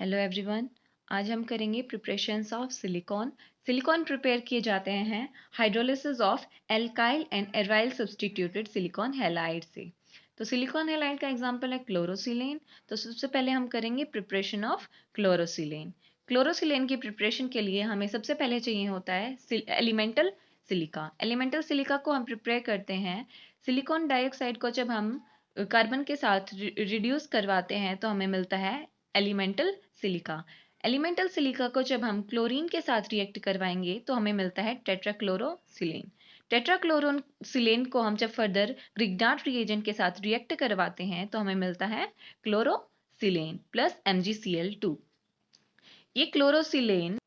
Hello everyone. आज हम करेंगे preparations of silicon. Silicon prepare किए जाते हैं hydrolysis of alkyl and aryl substituted silicon halide से। तो सिलिकॉन हैलाइड का एग्जांपल है क्लोरोसिलेन। तो सबसे पहले हम करेंगे प्रिपरेशन ऑफ क्लोरोसिलेन। क्लोरोसिलेन की प्रिपरेशन के लिए हमें सबसे पहले चाहिए होता है एलिमेंटल सिलिका। एलिमेंटल सिलिका को हम प्रिपेयर करते हैं। सिलिकॉन डाइऑक्साइड को जब हम कार्बन के साथ रिड्यूस करवाते हैं तो हमें मिलता है एलिमेंटल सिलिका। एलिमेंटल सिलिका को जब हम क्लोरीन के साथ रिएक्ट करवाएंगे तो हमें मिलता है टेट्राक्लोरोसिलेन। टेट्राक्लोरोसिलेन को हम जब फर्दर ग्रिग्नार्ड रिएजेंट के साथ रिएक्ट करवाते हैं तो हमें मिलता है क्लोरोसिलेन प्लस MgCl2। ये क्लोरोसिलेन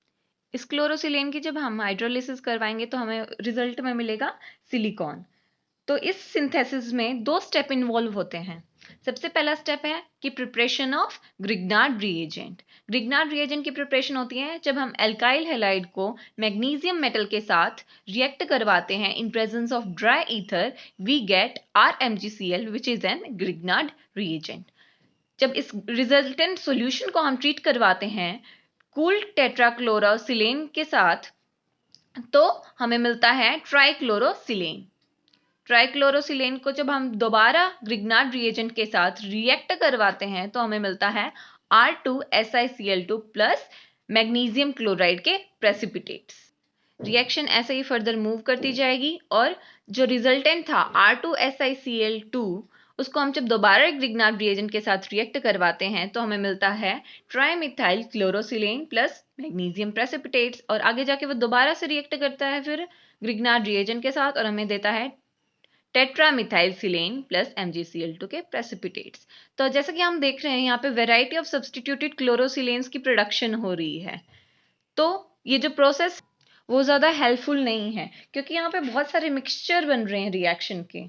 इस क्लोरोसिलेन की जब हम हाइड्रोलिसिस करवाएंगे तो हमें रिजल्ट में मिलेगा सिलिकॉन। तो इस सिंथेसिस में दो स्टेप इन्वॉल्व होते हैं। सबसे पहला स्टेप है कि preparation of Grignard reagent. Grignard reagent की प्रिपरेशन होती है जब हम एल्काइल हैलाइड को मैग्नीशियम मेटल के साथ रिएक्ट करवाते हैं in presence of dry ether, we get RMgCl which is an Grignard reagent. जब इस रिजल्टेंट सॉल्यूशन को हम ट्रीट करवाते हैं कूल्ड टेट्राक्लोरोसिलेन के साथ तो हमें मिलता है ट्राइक्लोरोसिलेन। ट्राइक्लोरोसिलेन को जब हम दोबारा ग्रिग्नार्ड रिएजेंट के साथ रिएक्ट करवाते हैं तो हमें मिलता है R2SiCl2 प्लस मैग्नीशियम क्लोराइड के प्रेसिपिटेट्स। रिएक्शन ऐसे ही फर्दर मूव करती जाएगी और जो रिजल्टेंट था R2SiCl2 उसको हम जब दोबारा ग्रिग्नार्ड रिएजेंट के साथ रिएक्ट करवाते हैं तो हमें मिलता है trimethyl chlorosilane plus magnesium precipitates. और आगे जाके वो दोबारा से रिएक्ट करता है फिर ग्रिग्नार्ड रिएजेंट के साथ और हमें देता है टेट्रामिथाइल सिलेन प्लस MgCl2 के प्रेसिपिटेट्स। तो जैसा कि हम देख रहे हैं यहाँ पे वेराइटी ऑफ सब्स्टिट्यूटेड क्लोरोसिलेन्स की प्रोडक्शन हो रही है। तो ये जो प्रोसेस वो ज़्यादा हेल्पफुल नहीं है क्योंकि यहाँ पे बहुत सारे मिक्सचर बन रहे हैं रिएक्शन के।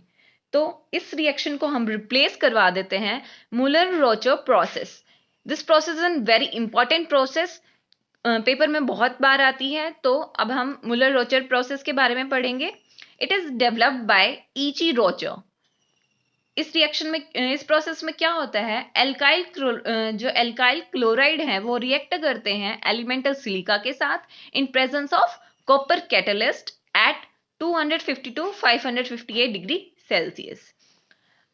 तो इस रिएक्शन को हम रिप्लेस करवा देते हैं Muller Rochow process. This process is an very important process, paper में बहुत बार आती है। तो अब हम मुलर-रोचर प्रोसेस के बारे में पढ़ेंगे। इट इज डेवलप्ड बाय ईची रोचर। इस रिएक्शन में इस प्रोसेस में क्या होता है जो एल्काइल क्लोराइड है वो रिएक्ट करते हैं एलिमेंटल सिलिका के साथ in presence of copper catalyst at 250 to 558 degree Celsius.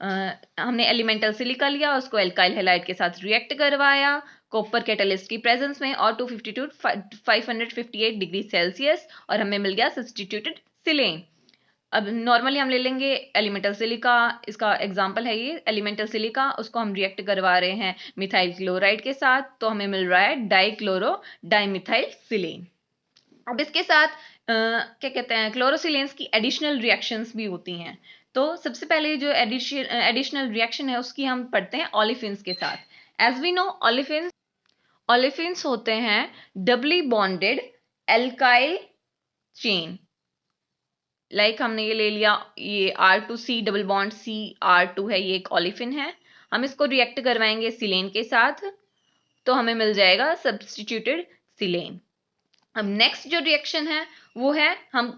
हमने एलिमेंटल सिलिका लिया, उसको एल्काइल हैलाइड के साथ रिएक्ट करवाया कॉपर कैटलिस्ट की प्रेजेंस में और 250 to 558 डिग्री सेल्सियस और हमें मिल गया सब्स्टिट्यूटेड सिलेन। अब नॉर्मली हम ले लेंगे एलिमेंटल सिलिका, इसका एग्जांपल है ये एलिमेंटल सिलिका, उसको हम रिएक्ट करवा रहे हैं मिथाइल क्लोराइड के साथ तो हमें मिल रहा है डाइक्लोरो डाइमिथाइल सिलेन। अब इसके साथ क्या कहते हैं क्लोरोसिलेन्स की एडिशनल रिएक्शंस भी होती हैं। तो सबसे पहले जो एडिशनल रिएक्शन है उसकी हम पढ़ते हैं ओलेफिन्स के साथ। एज वी नो ओलेफिन्स होते हैं डबली बॉन्डेड एल्काइल चेन। हमने ये ले लिया, ये R2C डबल बॉन्ड CR2 है, ये एक ओलेफिन है। हम इसको रिएक्ट करवाएंगे सिलेन के साथ तो हमें मिल जाएगा सब्स्टिट्यूटेड सिलेन। अब नेक्स्ट जो रिएक्शन है वो है हम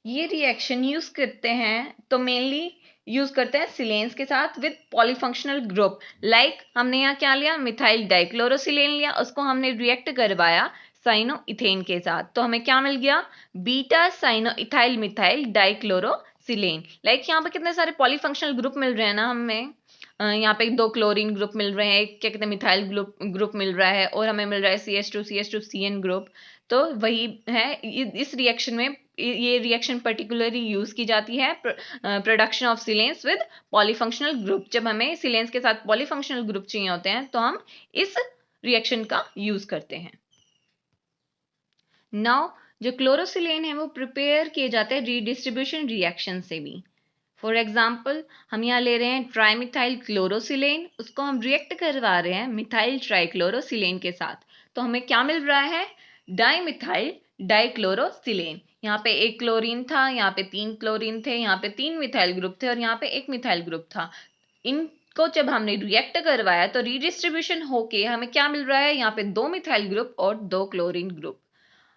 ये रिएक्शन यूज करते हैं तो मेनली यूज करते हैं सिलेन्स के साथ विद पॉलीफंक्शनल ग्रुप। हमने यहाँ क्या लिया, मिथाइल डाइक्लोरोसिलेन लिया, उसको हमने रिएक्ट करवाया साइनो इथेन के साथ तो हमें क्या मिल गया, beta cyano ethyl methyl dichlorosilane. यहाँ पे कितने सारे पॉलीफंक्शनल ग्रुप मिल रहे हैं ना हमें। यहाँ पे 2 क्लोरीन ग्रुप मिल रहे हैं, क्या कहते हैं मिथाइल ग्रुप मिल रहा है और हमें मिल रहा है CH2CN ग्रुप। तो वही है इस रिएक्शन में, ये रिएक्शन पर्टिकुलरली यूज की जाती है production of silanes with polyfunctional group. जब हमें सिलेन्स के साथ पॉलीफंक्शनल ग्रुप चाहिए होते हैं तो हम इस रिएक्शन का यूज करते हैं। नाउ जो क्लोरोसिलेन है वो प्रिपेयर किए जाते हैं रीडिस्ट्रीब्यूशन रिएक्शन से भी। फॉर एग्जाम्पल हम यहाँ ले रहे हैं ट्राइमिथाइल क्लोरोसिलेन, उसको हम रिएक्ट करवा रहे हैं मिथाइल ट्राइक्लोरोसिलेन के साथ तो हमें क्या मिल रहा है, डाइमिथाइल डाइक्लोरोसिलेन। यहाँ पे 1 क्लोरीन था, यहाँ पे 3 क्लोरीन थे, यहाँ पे 3 मिथाइल ग्रुप थे और यहाँ पे 1 मिथाइल ग्रुप था। इनको जब हमने रिएक्ट करवाया तो रीडिस्ट्रीब्यूशन होके हमें क्या मिल रहा है, यहाँ पे 2 मिथाइल ग्रुप और 2 क्लोरीन ग्रुप।